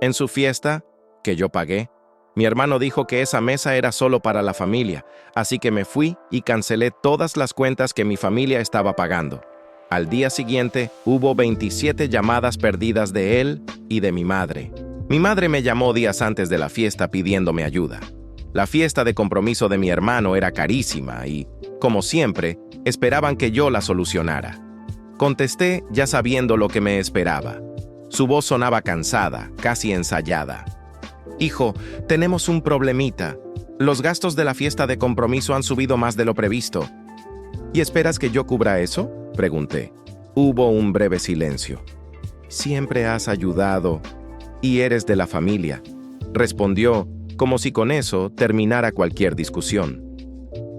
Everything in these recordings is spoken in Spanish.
En su fiesta, que yo pagué, mi hermano dijo que esa mesa era solo para la familia, así que me fui y cancelé todas las cuentas que mi familia estaba pagando. Al día siguiente, hubo 27 llamadas perdidas de él y de mi madre. Mi madre me llamó días antes de la fiesta pidiéndome ayuda. La fiesta de compromiso de mi hermano era carísima y, como siempre, esperaban que yo la solucionara. Contesté ya sabiendo lo que me esperaba. Su voz sonaba cansada, casi ensayada. «Hijo, tenemos un problemita. Los gastos de la fiesta de compromiso han subido más de lo previsto». «¿Y esperas que yo cubra eso?», pregunté. Hubo un breve silencio. «Siempre has ayudado y eres de la familia», respondió, como si con eso terminara cualquier discusión.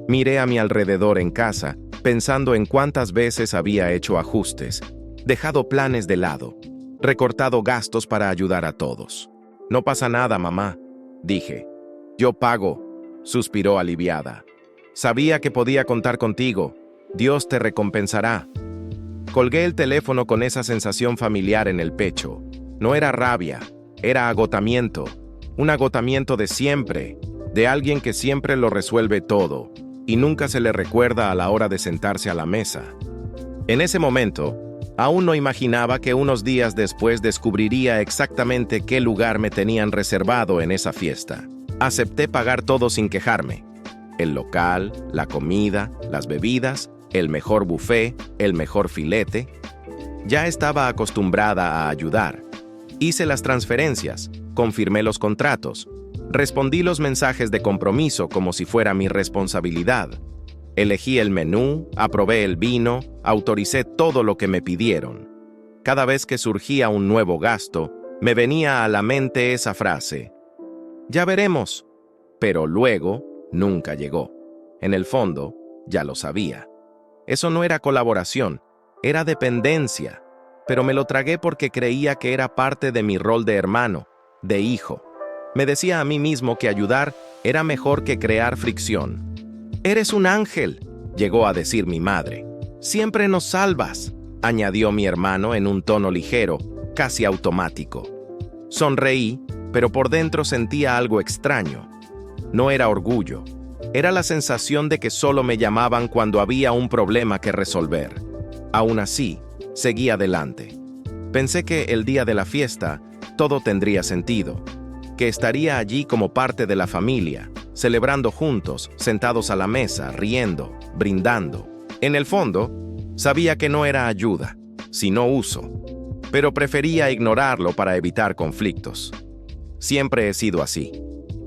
Miré a mi alrededor en casa, pensando en cuántas veces había hecho ajustes, dejado planes de lado, recortado gastos para ayudar a todos. «No pasa nada, mamá», dije. «Yo pago», suspiró aliviada. «Sabía que podía contar contigo. Dios te recompensará». Colgué el teléfono con esa sensación familiar en el pecho. No era rabia, era agotamiento. Un agotamiento de siempre, de alguien que siempre lo resuelve todo y nunca se le recuerda a la hora de sentarse a la mesa. En ese momento, aún no imaginaba que unos días después descubriría exactamente qué lugar me tenían reservado en esa fiesta. Acepté pagar todo sin quejarme. El local, la comida, las bebidas, el mejor buffet, el mejor filete. Ya estaba acostumbrada a ayudar. Hice las transferencias, confirmé los contratos, respondí los mensajes de compromiso como si fuera mi responsabilidad. Elegí el menú, aprobé el vino, autoricé todo lo que me pidieron. Cada vez que surgía un nuevo gasto, me venía a la mente esa frase: «Ya veremos», pero luego nunca llegó. En el fondo, ya lo sabía. Eso no era colaboración, era dependencia, pero me lo tragué porque creía que era parte de mi rol de hermano, de hijo. Me decía a mí mismo que ayudar era mejor que crear fricción. «Eres un ángel», llegó a decir mi madre. «Siempre nos salvas», añadió mi hermano en un tono ligero, casi automático. Sonreí, pero por dentro sentía algo extraño. No era orgullo, era la sensación de que solo me llamaban cuando había un problema que resolver. Aún así, seguí adelante. Pensé que el día de la fiesta todo tendría sentido, que estaría allí como parte de la familia, celebrando juntos, sentados a la mesa, riendo, brindando. En el fondo, sabía que no era ayuda, sino uso, pero prefería ignorarlo para evitar conflictos. Siempre he sido así,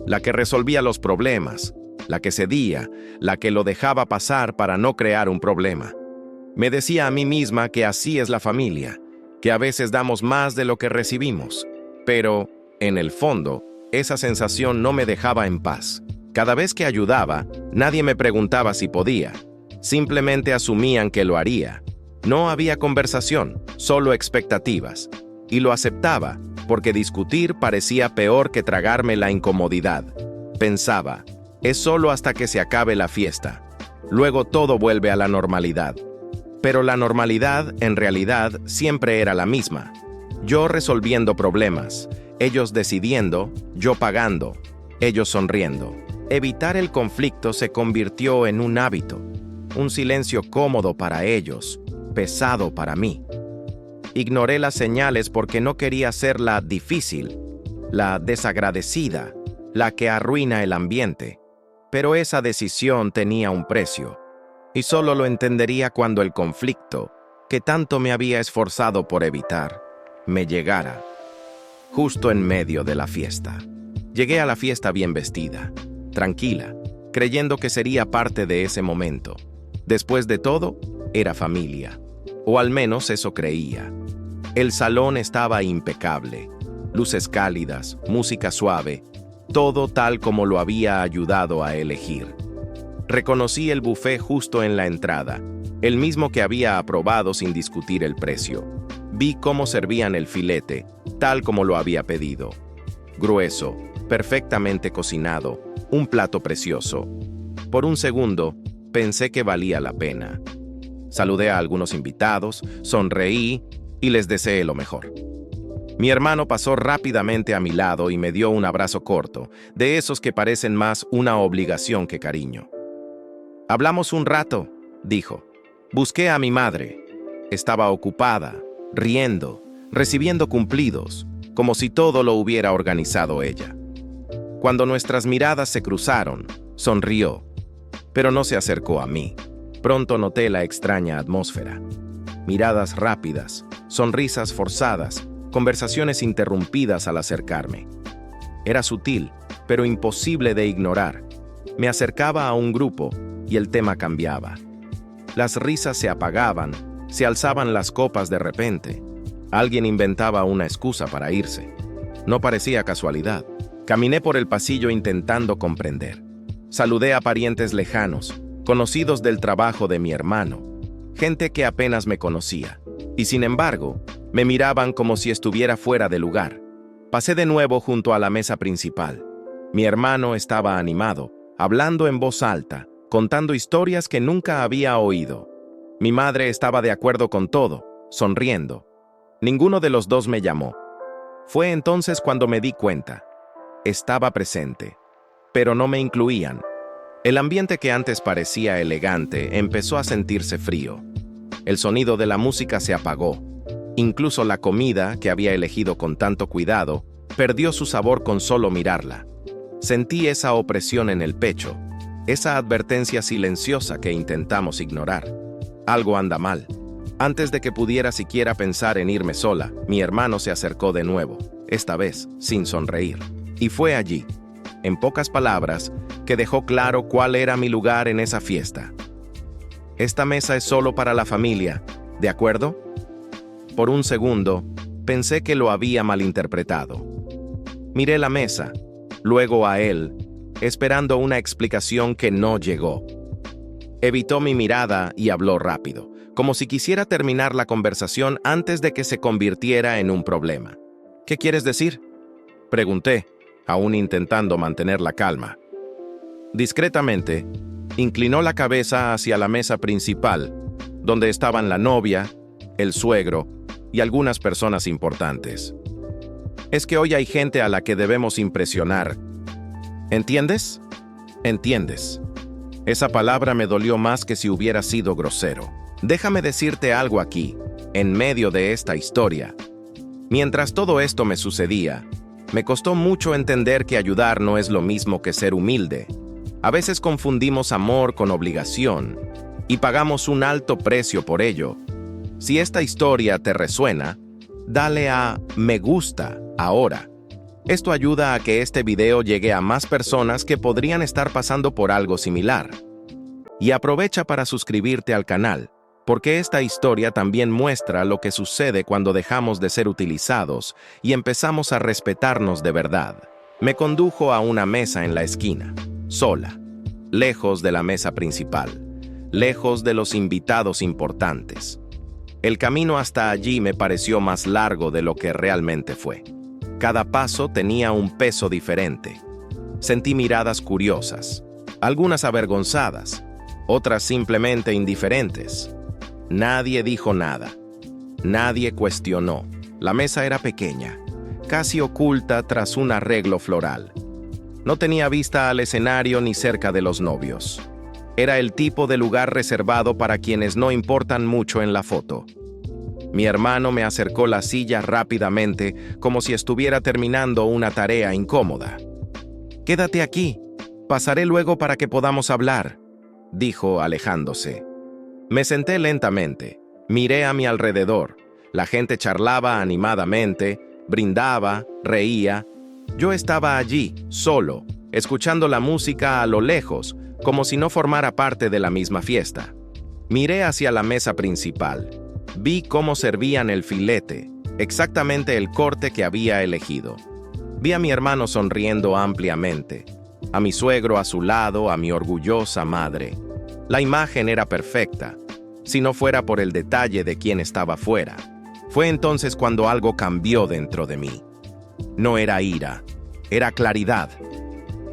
la que resolvía los problemas, la que cedía, la que lo dejaba pasar para no crear un problema. Me decía a mí misma que así es la familia, que a veces damos más de lo que recibimos, pero, en el fondo, esa sensación no me dejaba en paz. Cada vez que ayudaba, nadie me preguntaba si podía. Simplemente asumían que lo haría. No había conversación, solo expectativas. Y lo aceptaba, porque discutir parecía peor que tragarme la incomodidad. Pensaba, es solo hasta que se acabe la fiesta. Luego todo vuelve a la normalidad. Pero la normalidad, en realidad, siempre era la misma. Yo resolviendo problemas, ellos decidiendo, yo pagando, ellos sonriendo. Evitar el conflicto se convirtió en un hábito, un silencio cómodo para ellos, pesado para mí. Ignoré las señales porque no quería ser la difícil, la desagradecida, la que arruina el ambiente. Pero esa decisión tenía un precio, y solo lo entendería cuando el conflicto, que tanto me había esforzado por evitar, me llegara. Justo en medio de la fiesta. Llegué a la fiesta bien vestida, tranquila, creyendo que sería parte de ese momento. Después de todo, era familia, o al menos eso creía. El salón estaba impecable, luces cálidas, música suave, todo tal como lo había ayudado a elegir. Reconocí el buffet justo en la entrada, el mismo que había aprobado sin discutir el precio. Vi cómo servían el filete, tal como lo había pedido. Grueso, perfectamente cocinado, un plato precioso. Por un segundo, pensé que valía la pena. Saludé a algunos invitados, sonreí y les deseé lo mejor. Mi hermano pasó rápidamente a mi lado y me dio un abrazo corto, de esos que parecen más una obligación que cariño. «Hablamos un rato», dijo. «Busqué a mi madre. Estaba ocupada, riendo, recibiendo cumplidos, como si todo lo hubiera organizado ella. Cuando nuestras miradas se cruzaron, sonrió, pero no se acercó a mí. Pronto noté la extraña atmósfera. Miradas rápidas, sonrisas forzadas, conversaciones interrumpidas al acercarme. Era sutil, pero imposible de ignorar. Me acercaba a un grupo y el tema cambiaba. Las risas se apagaban, se alzaban las copas de repente. Alguien inventaba una excusa para irse. No parecía casualidad. Caminé por el pasillo intentando comprender. Saludé a parientes lejanos, conocidos del trabajo de mi hermano, gente que apenas me conocía, y sin embargo, me miraban como si estuviera fuera de lugar. Pasé de nuevo junto a la mesa principal. Mi hermano estaba animado, hablando en voz alta, contando historias que nunca había oído. Mi madre estaba de acuerdo con todo, sonriendo. Ninguno de los dos me llamó. Fue entonces cuando me di cuenta. Estaba presente, pero no me incluían. El ambiente que antes parecía elegante empezó a sentirse frío. El sonido de la música se apagó. Incluso la comida, que había elegido con tanto cuidado, perdió su sabor con solo mirarla. Sentí esa opresión en el pecho, esa advertencia silenciosa que intentamos ignorar. Algo anda mal. Antes de que pudiera siquiera pensar en irme sola, mi hermano se acercó de nuevo, esta vez sin sonreír. Y fue allí, en pocas palabras, que dejó claro cuál era mi lugar en esa fiesta. «Esta mesa es solo para la familia, ¿de acuerdo?» Por un segundo, pensé que lo había malinterpretado. Miré la mesa, luego a él, esperando una explicación que no llegó. Evitó mi mirada y habló rápido, como si quisiera terminar la conversación antes de que se convirtiera en un problema. «¿Qué quieres decir?», pregunté, aún intentando mantener la calma. Discretamente, inclinó la cabeza hacia la mesa principal, donde estaban la novia, el suegro y algunas personas importantes. «Es que hoy hay gente a la que debemos impresionar. ¿Entiendes? ¿Entiendes?» Esa palabra me dolió más que si hubiera sido grosero. Déjame decirte algo aquí, en medio de esta historia. Mientras todo esto me sucedía, me costó mucho entender que ayudar no es lo mismo que ser humilde. A veces confundimos amor con obligación y pagamos un alto precio por ello. Si esta historia te resuena, dale a me gusta ahora. Esto ayuda a que este video llegue a más personas que podrían estar pasando por algo similar. Y aprovecha para suscribirte al canal, porque esta historia también muestra lo que sucede cuando dejamos de ser utilizados y empezamos a respetarnos de verdad. Me condujo a una mesa en la esquina, sola, lejos de la mesa principal, lejos de los invitados importantes. El camino hasta allí me pareció más largo de lo que realmente fue. Cada paso tenía un peso diferente. Sentí miradas curiosas, algunas avergonzadas, otras simplemente indiferentes. Nadie dijo nada. Nadie cuestionó. La mesa era pequeña, casi oculta tras un arreglo floral. No tenía vista al escenario ni cerca de los novios. Era el tipo de lugar reservado para quienes no importan mucho en la foto. Mi hermano me acercó la silla rápidamente, como si estuviera terminando una tarea incómoda. «Quédate aquí. Pasaré luego para que podamos hablar», dijo alejándose. Me senté lentamente. Miré a mi alrededor. La gente charlaba animadamente, brindaba, reía. Yo estaba allí, solo, escuchando la música a lo lejos, como si no formara parte de la misma fiesta. Miré hacia la mesa principal. Vi cómo servían el filete, exactamente el corte que había elegido. Vi a mi hermano sonriendo ampliamente, a mi suegro a su lado, a mi orgullosa madre. La imagen era perfecta, si no fuera por el detalle de quién estaba fuera. Fue entonces cuando algo cambió dentro de mí. No era ira, era claridad.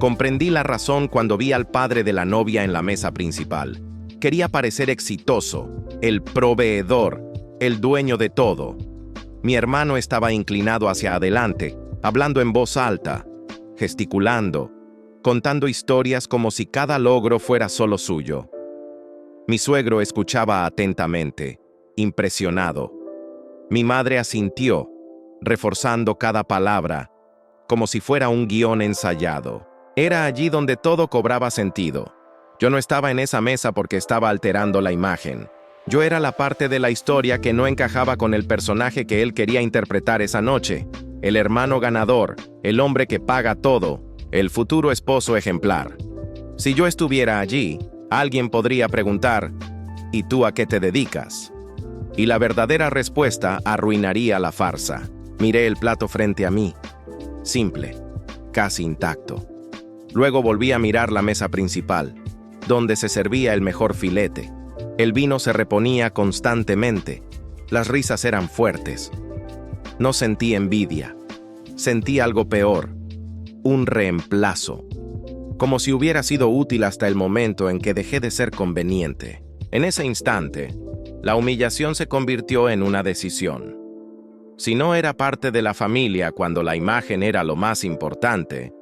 Comprendí la razón cuando vi al padre de la novia en la mesa principal. Quería parecer exitoso, el proveedor, el dueño de todo. Mi hermano estaba inclinado hacia adelante, hablando en voz alta, gesticulando, contando historias como si cada logro fuera solo suyo. Mi suegro escuchaba atentamente, impresionado. Mi madre asintió, reforzando cada palabra, como si fuera un guión ensayado. Era allí donde todo cobraba sentido. Yo no estaba en esa mesa porque estaba alterando la imagen. Yo era la parte de la historia que no encajaba con el personaje que él quería interpretar esa noche. El hermano ganador, el hombre que paga todo, el futuro esposo ejemplar. Si yo estuviera allí, alguien podría preguntar, ¿y tú a qué te dedicas? Y la verdadera respuesta arruinaría la farsa. Miré el plato frente a mí. Simple, casi intacto. Luego volví a mirar la mesa principal, donde se servía el mejor filete. El vino se reponía constantemente. Las risas eran fuertes. No sentí envidia. Sentí algo peor. Un reemplazo. Como si hubiera sido útil hasta el momento en que dejé de ser conveniente. En ese instante, la humillación se convirtió en una decisión. Si no era parte de la familia cuando la imagen era lo más importante,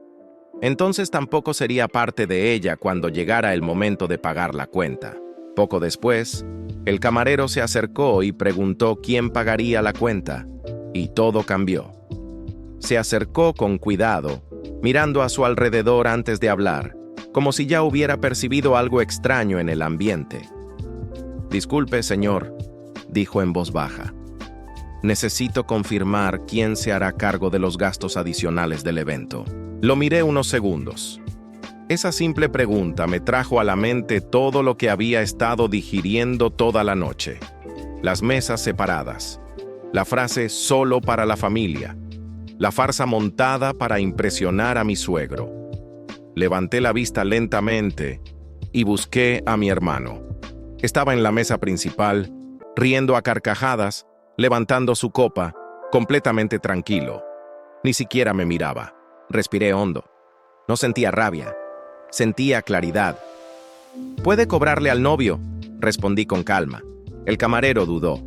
entonces tampoco sería parte de ella cuando llegara el momento de pagar la cuenta. Poco después, el camarero se acercó y preguntó quién pagaría la cuenta, y todo cambió. Se acercó con cuidado, mirando a su alrededor antes de hablar, como si ya hubiera percibido algo extraño en el ambiente. «Disculpe, señor», dijo en voz baja. «Necesito confirmar quién se hará cargo de los gastos adicionales del evento». Lo miré unos segundos. Esa simple pregunta me trajo a la mente todo lo que había estado digiriendo toda la noche. Las mesas separadas, la frase «solo para la familia», la farsa montada para impresionar a mi suegro. Levanté la vista lentamente y busqué a mi hermano. Estaba en la mesa principal, riendo a carcajadas, levantando su copa, completamente tranquilo. Ni siquiera me miraba. Respiré hondo. No sentía rabia. Sentía claridad. «¿Puede cobrarle al novio?», respondí con calma. El camarero dudó.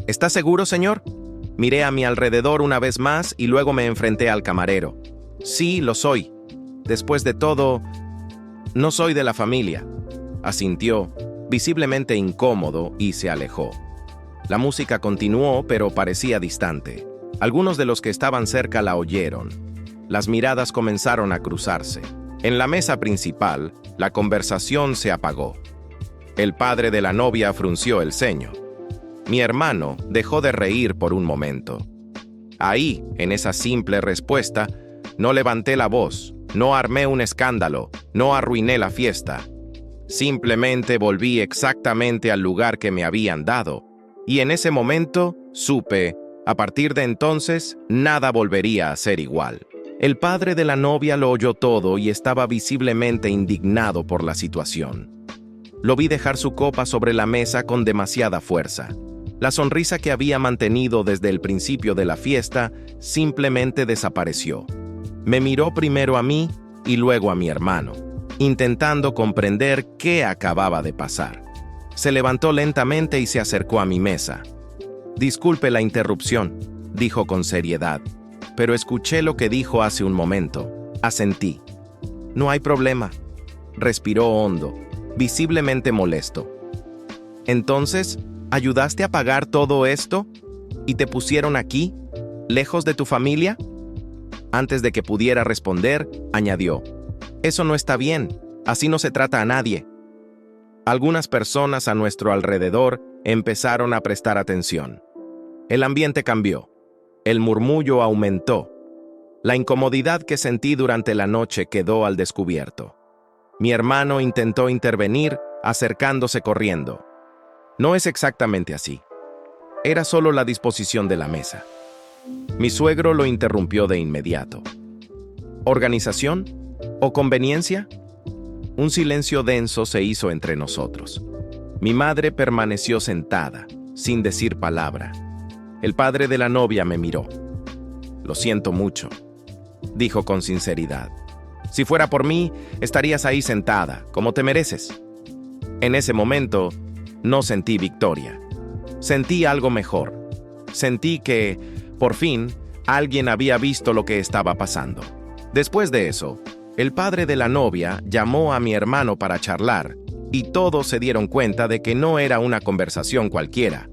«¿Está seguro, señor?». Miré a mi alrededor una vez más y luego me enfrenté al camarero. «Sí, lo soy. Después de todo, no soy de la familia», asintió, visiblemente incómodo, y se alejó. La música continuó, pero parecía distante. Algunos de los que estaban cerca la oyeron. Las miradas comenzaron a cruzarse. En la mesa principal, la conversación se apagó. El padre de la novia frunció el ceño. Mi hermano dejó de reír por un momento. Ahí, en esa simple respuesta, no levanté la voz, no armé un escándalo, no arruiné la fiesta. Simplemente volví exactamente al lugar que me habían dado, y en ese momento supe, a partir de entonces, nada volvería a ser igual. El padre de la novia lo oyó todo y estaba visiblemente indignado por la situación. Lo vi dejar su copa sobre la mesa con demasiada fuerza. La sonrisa que había mantenido desde el principio de la fiesta simplemente desapareció. Me miró primero a mí y luego a mi hermano, intentando comprender qué acababa de pasar. Se levantó lentamente y se acercó a mi mesa. «Disculpe la interrupción», dijo con seriedad, «pero escuché lo que dijo hace un momento». Asentí. «No hay problema». Respiró hondo, visiblemente molesto. «Entonces, ¿ayudaste a pagar todo esto? ¿Y te pusieron aquí, lejos de tu familia?». Antes de que pudiera responder, añadió: «Eso no está bien, así no se trata a nadie». Algunas personas a nuestro alrededor empezaron a prestar atención. El ambiente cambió. El murmullo aumentó. La incomodidad que sentí durante la noche quedó al descubierto. Mi hermano intentó intervenir, acercándose corriendo. «No es exactamente así. Era solo la disposición de la mesa». Mi suegro lo interrumpió de inmediato. ¿Organización? ¿O conveniencia? Un silencio denso se hizo entre nosotros. Mi madre permaneció sentada, sin decir palabra. El padre de la novia me miró. «Lo siento mucho», dijo con sinceridad. «Si fuera por mí, estarías ahí sentada, como te mereces». En ese momento, no sentí victoria. Sentí algo mejor. Sentí que, por fin, alguien había visto lo que estaba pasando. Después de eso, el padre de la novia llamó a mi hermano para charlar, y todos se dieron cuenta de que no era una conversación cualquiera.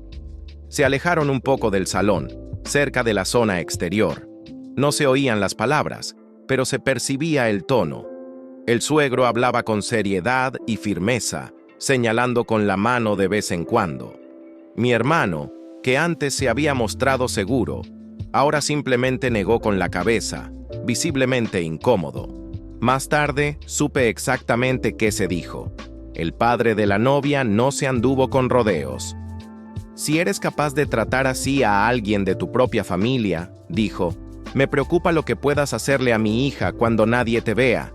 Se alejaron un poco del salón, cerca de la zona exterior. No se oían las palabras, pero se percibía el tono. El suegro hablaba con seriedad y firmeza, señalando con la mano de vez en cuando. Mi hermano, que antes se había mostrado seguro, ahora simplemente negó con la cabeza, visiblemente incómodo. Más tarde, supe exactamente qué se dijo. El padre de la novia no se anduvo con rodeos. Si eres capaz de tratar así a alguien de tu propia familia, dijo, me preocupa lo que puedas hacerle a mi hija cuando nadie te vea.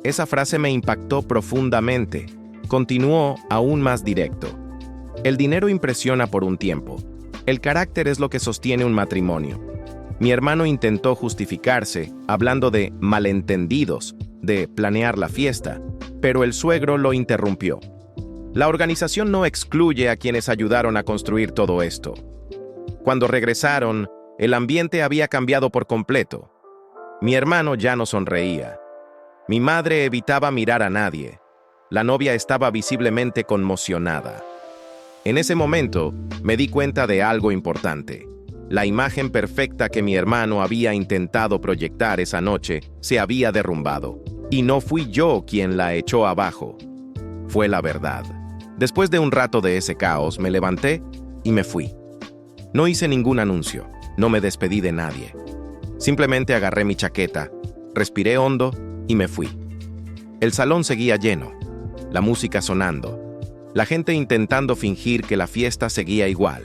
Esa frase me impactó profundamente. Continuó aún más directo. El dinero impresiona por un tiempo. El carácter es lo que sostiene un matrimonio. Mi hermano intentó justificarse, hablando de malentendidos, de planear la fiesta, pero el suegro lo interrumpió. La organización no excluye a quienes ayudaron a construir todo esto. Cuando regresaron, el ambiente había cambiado por completo. Mi hermano ya no sonreía. Mi madre evitaba mirar a nadie. La novia estaba visiblemente conmocionada. En ese momento, me di cuenta de algo importante. La imagen perfecta que mi hermano había intentado proyectar esa noche se había derrumbado. Y no fui yo quien la echó abajo. Fue la verdad. Después de un rato de ese caos, me levanté y me fui. No hice ningún anuncio, no me despedí de nadie. Simplemente agarré mi chaqueta, respiré hondo y me fui. El salón seguía lleno, la música sonando, la gente intentando fingir que la fiesta seguía igual.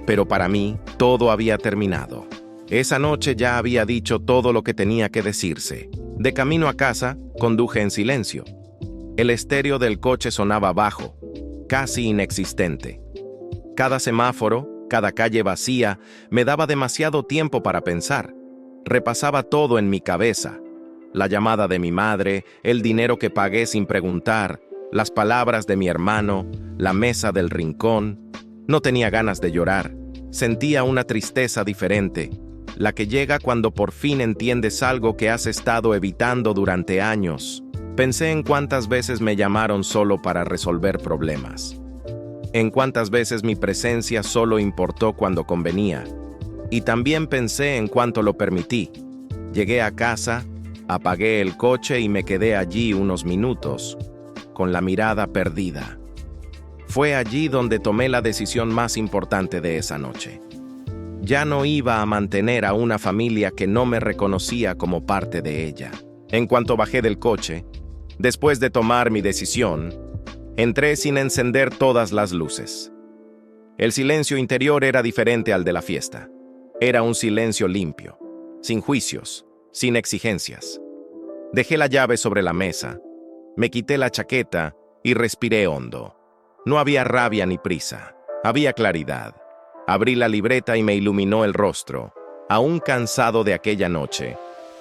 Pero para mí, todo había terminado. Esa noche ya había dicho todo lo que tenía que decirse. De camino a casa, conduje en silencio. El estéreo del coche sonaba bajo, casi inexistente. Cada semáforo, cada calle vacía, me daba demasiado tiempo para pensar. Repasaba todo en mi cabeza. La llamada de mi madre, el dinero que pagué sin preguntar, las palabras de mi hermano, la mesa del rincón. No tenía ganas de llorar. Sentía una tristeza diferente, la que llega cuando por fin entiendes algo que has estado evitando durante años. Pensé en cuántas veces me llamaron solo para resolver problemas. En cuántas veces mi presencia solo importó cuando convenía. Y también pensé en cuánto lo permití. Llegué a casa, apagué el coche y me quedé allí unos minutos, con la mirada perdida. Fue allí donde tomé la decisión más importante de esa noche. Ya no iba a mantener a una familia que no me reconocía como parte de ella. En cuanto bajé del coche, después de tomar mi decisión, entré sin encender todas las luces. El silencio interior era diferente al de la fiesta. Era un silencio limpio, sin juicios, sin exigencias. Dejé la llave sobre la mesa, me quité la chaqueta y respiré hondo. No había rabia ni prisa, había claridad. Abrí la libreta y me iluminó el rostro, aún cansado de aquella noche,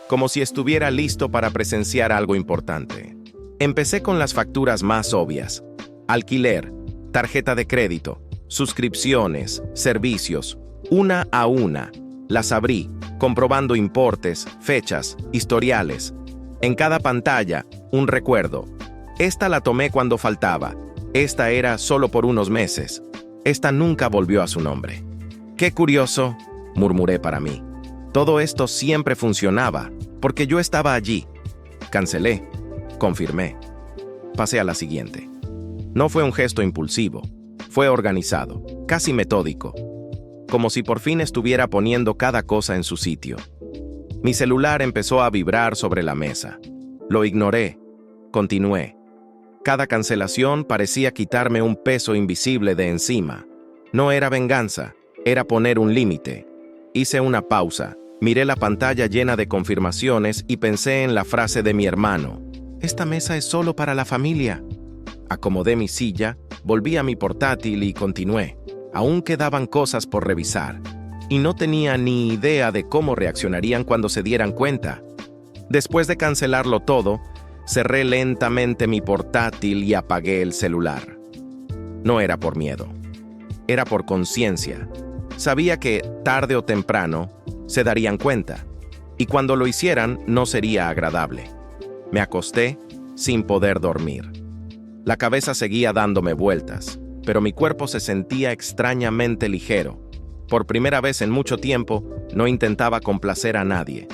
como si estuviera listo para presenciar algo importante. Empecé con las facturas más obvias: alquiler, tarjeta de crédito, suscripciones, servicios, una a una. Las abrí, comprobando importes, fechas, historiales. En cada pantalla, un recuerdo. Esta la tomé cuando faltaba. Esta era solo por unos meses. Esta nunca volvió a su nombre. ¡Qué curioso!, murmuré para mí. Todo esto siempre funcionaba, porque yo estaba allí. Cancelé. Confirmé. Pasé a la siguiente. No fue un gesto impulsivo. Fue organizado, casi metódico. Como si por fin estuviera poniendo cada cosa en su sitio. Mi celular empezó a vibrar sobre la mesa. Lo ignoré. Continué. Cada cancelación parecía quitarme un peso invisible de encima. No era venganza, era poner un límite. Hice una pausa, miré la pantalla llena de confirmaciones y pensé en la frase de mi hermano. Esta mesa es solo para la familia. Acomodé mi silla, volví a mi portátil y continué. Aún quedaban cosas por revisar. Y no tenía ni idea de cómo reaccionarían cuando se dieran cuenta. Después de cancelarlo todo, cerré lentamente mi portátil y apagué el celular. No era por miedo. Era por conciencia. Sabía que, tarde o temprano, se darían cuenta, y cuando lo hicieran no sería agradable. Me acosté sin poder dormir. La cabeza seguía dándome vueltas, pero mi cuerpo se sentía extrañamente ligero. Por primera vez en mucho tiempo, no intentaba complacer a nadie.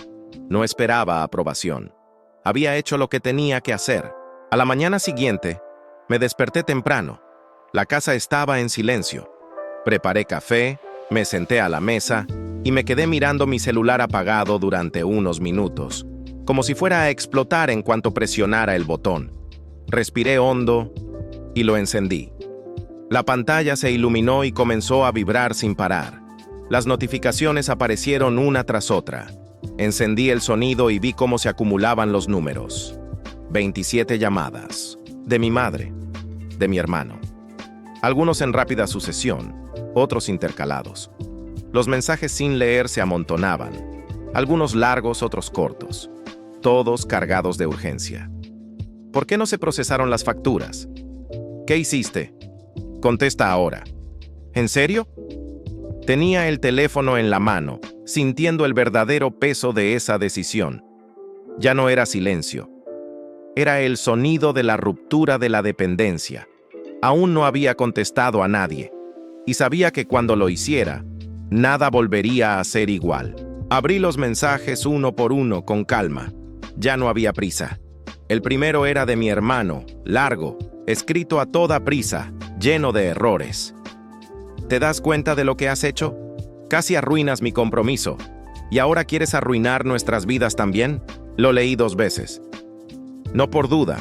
No esperaba aprobación. Había hecho lo que tenía que hacer. A la mañana siguiente, me desperté temprano. La casa estaba en silencio. Preparé café, me senté a la mesa y me quedé mirando mi celular apagado durante unos minutos, como si fuera a explotar en cuanto presionara el botón. Respiré hondo y lo encendí. La pantalla se iluminó y comenzó a vibrar sin parar. Las notificaciones aparecieron una tras otra. Encendí el sonido y vi cómo se acumulaban los números. 27 llamadas. De mi madre. De mi hermano. Algunos en rápida sucesión, otros intercalados. Los mensajes sin leer se amontonaban. Algunos largos, otros cortos. Todos cargados de urgencia. ¿Por qué no se procesaron las facturas? ¿Qué hiciste? Contesta ahora. ¿En serio? Tenía el teléfono en la mano, sintiendo el verdadero peso de esa decisión. Ya no era silencio. Era el sonido de la ruptura de la dependencia. Aún no había contestado a nadie, y sabía que cuando lo hiciera, nada volvería a ser igual. Abrí los mensajes uno por uno con calma. Ya no había prisa. El primero era de mi hermano, largo, escrito a toda prisa, lleno de errores. ¿Te das cuenta de lo que has hecho? Casi arruinas mi compromiso. ¿Y ahora quieres arruinar nuestras vidas también? Lo leí 2 veces. No por duda,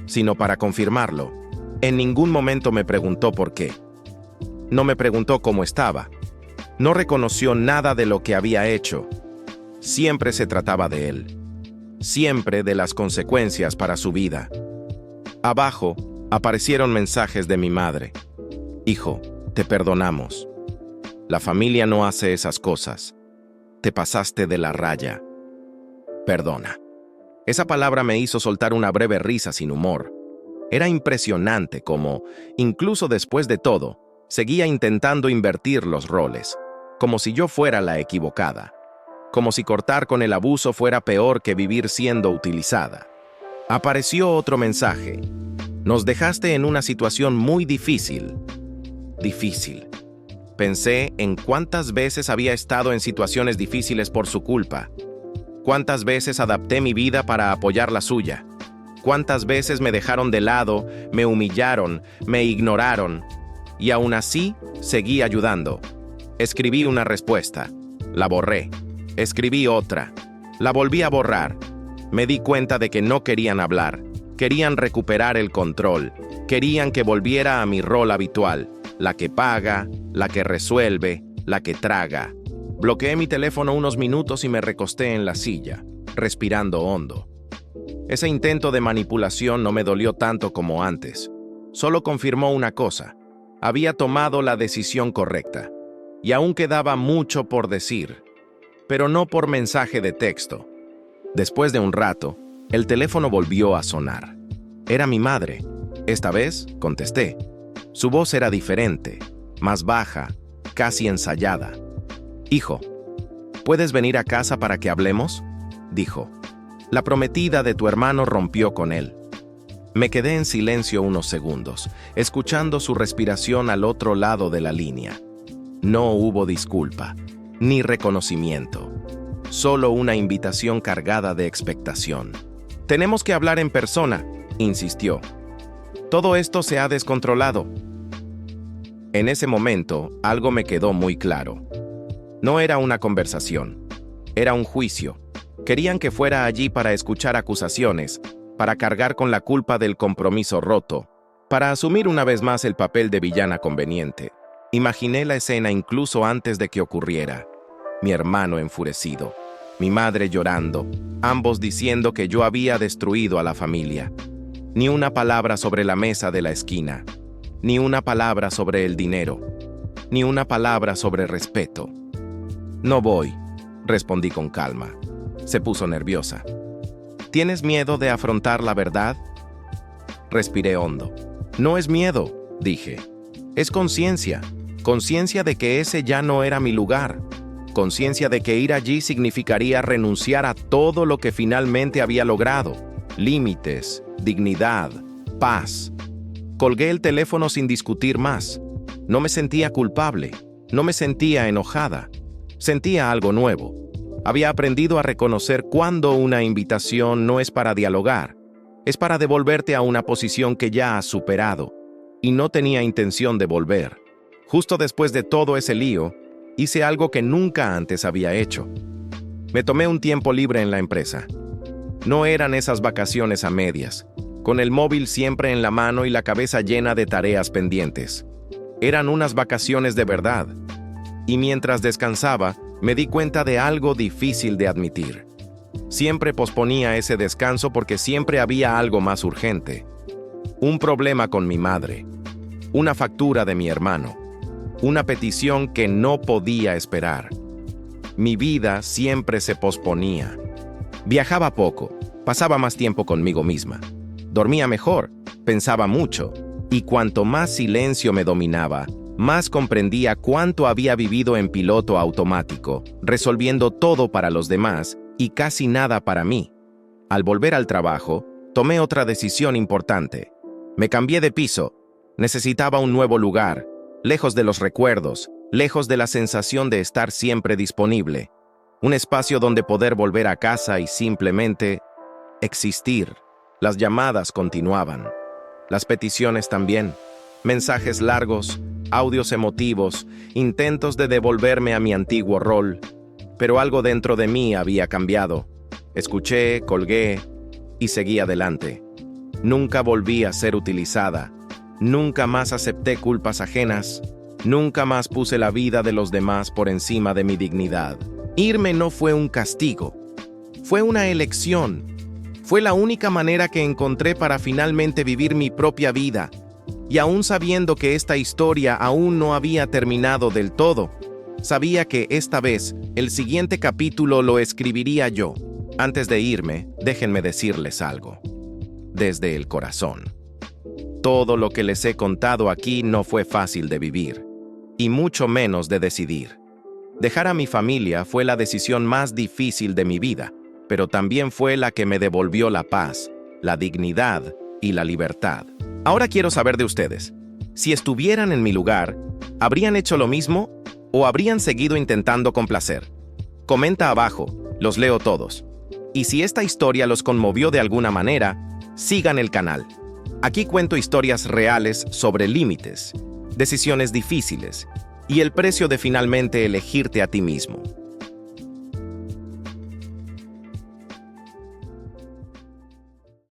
sino para confirmarlo. En ningún momento me preguntó por qué. No me preguntó cómo estaba. No reconoció nada de lo que había hecho. Siempre se trataba de él. Siempre de las consecuencias para su vida. Abajo aparecieron mensajes de mi madre. Hijo, te perdonamos. La familia no hace esas cosas. Te pasaste de la raya. Perdona. Esa palabra me hizo soltar una breve risa sin humor. Era impresionante cómo, incluso después de todo, seguía intentando invertir los roles, como si yo fuera la equivocada, como si cortar con el abuso fuera peor que vivir siendo utilizada. Apareció otro mensaje. Nos dejaste en una situación muy difícil. Difícil. Pensé en cuántas veces había estado en situaciones difíciles por su culpa. Cuántas veces adapté mi vida para apoyar la suya. Cuántas veces me dejaron de lado, me humillaron, me ignoraron. Y aún así, seguí ayudando. Escribí una respuesta. La borré. Escribí otra. La volví a borrar. Me di cuenta de que no querían hablar. Querían recuperar el control. Querían que volviera a mi rol habitual. La que paga, la que resuelve, la que traga. Bloqueé mi teléfono unos minutos y me recosté en la silla, respirando hondo. Ese intento de manipulación no me dolió tanto como antes. Solo confirmó una cosa. Había tomado la decisión correcta. Y aún quedaba mucho por decir, pero no por mensaje de texto. Después de un rato, el teléfono volvió a sonar. Era mi madre. Esta vez contesté. Su voz era diferente, más baja, casi ensayada. Hijo, ¿puedes venir a casa para que hablemos? Dijo. La prometida de tu hermano rompió con él. Me quedé en silencio unos segundos, escuchando su respiración al otro lado de la línea. No hubo disculpa, ni reconocimiento. Solo una invitación cargada de expectación. Tenemos que hablar en persona, insistió. Todo esto se ha descontrolado. En ese momento, algo me quedó muy claro. No era una conversación, era un juicio. Querían que fuera allí para escuchar acusaciones, para cargar con la culpa del compromiso roto, para asumir una vez más el papel de villana conveniente. Imaginé la escena incluso antes de que ocurriera. Mi hermano enfurecido, mi madre llorando, ambos diciendo que yo había destruido a la familia. Ni una palabra sobre la mesa de la esquina, ni una palabra sobre el dinero, ni una palabra sobre respeto. No voy, respondí con calma. Se puso nerviosa. ¿Tienes miedo de afrontar la verdad? Respiré hondo. No es miedo, dije. Es conciencia. Conciencia de que ese ya no era mi lugar. Conciencia de que ir allí significaría renunciar a todo lo que finalmente había logrado. Límites, dignidad, paz. Colgué el teléfono sin discutir más. No me sentía culpable, no me sentía enojada. Sentía algo nuevo. Había aprendido a reconocer cuando una invitación no es para dialogar, es para devolverte a una posición que ya has superado. Y no tenía intención de volver. Justo después de todo ese lío, hice algo que nunca antes había hecho. Me tomé un tiempo libre en la empresa. No eran esas vacaciones a medias, con el móvil siempre en la mano y la cabeza llena de tareas pendientes. Eran unas vacaciones de verdad. Y mientras descansaba, me di cuenta de algo difícil de admitir. Siempre posponía ese descanso porque siempre había algo más urgente. Un problema con mi madre, una factura de mi hermano, una petición que no podía esperar. Mi vida siempre se posponía. Viajaba poco, pasaba más tiempo conmigo misma. Dormía mejor, pensaba mucho, y cuanto más silencio me dominaba, más comprendía cuánto había vivido en piloto automático, resolviendo todo para los demás y casi nada para mí. Al volver al trabajo, tomé otra decisión importante. Me cambié de piso. Necesitaba un nuevo lugar, lejos de los recuerdos, lejos de la sensación de estar siempre disponible. Un espacio donde poder volver a casa y simplemente existir. Las llamadas continuaban. Las peticiones también. Mensajes largos, audios emotivos, intentos de devolverme a mi antiguo rol. Pero algo dentro de mí había cambiado. Escuché, colgué y seguí adelante. Nunca volví a ser utilizada. Nunca más acepté culpas ajenas. Nunca más puse la vida de los demás por encima de mi dignidad. Irme no fue un castigo. Fue una elección. Fue la única manera que encontré para finalmente vivir mi propia vida. Y aún sabiendo que esta historia aún no había terminado del todo, sabía que esta vez el siguiente capítulo lo escribiría yo. Antes de irme, déjenme decirles algo. Desde el corazón. Todo lo que les he contado aquí no fue fácil de vivir, y mucho menos de decidir. Dejar a mi familia fue la decisión más difícil de mi vida, pero también fue la que me devolvió la paz, la dignidad y la libertad. Ahora quiero saber de ustedes. Si estuvieran en mi lugar, ¿habrían hecho lo mismo o habrían seguido intentando complacer? Comenta abajo, los leo todos. Y si esta historia los conmovió de alguna manera, sigan el canal. Aquí cuento historias reales sobre límites, decisiones difíciles y el precio de finalmente elegirte a ti mismo.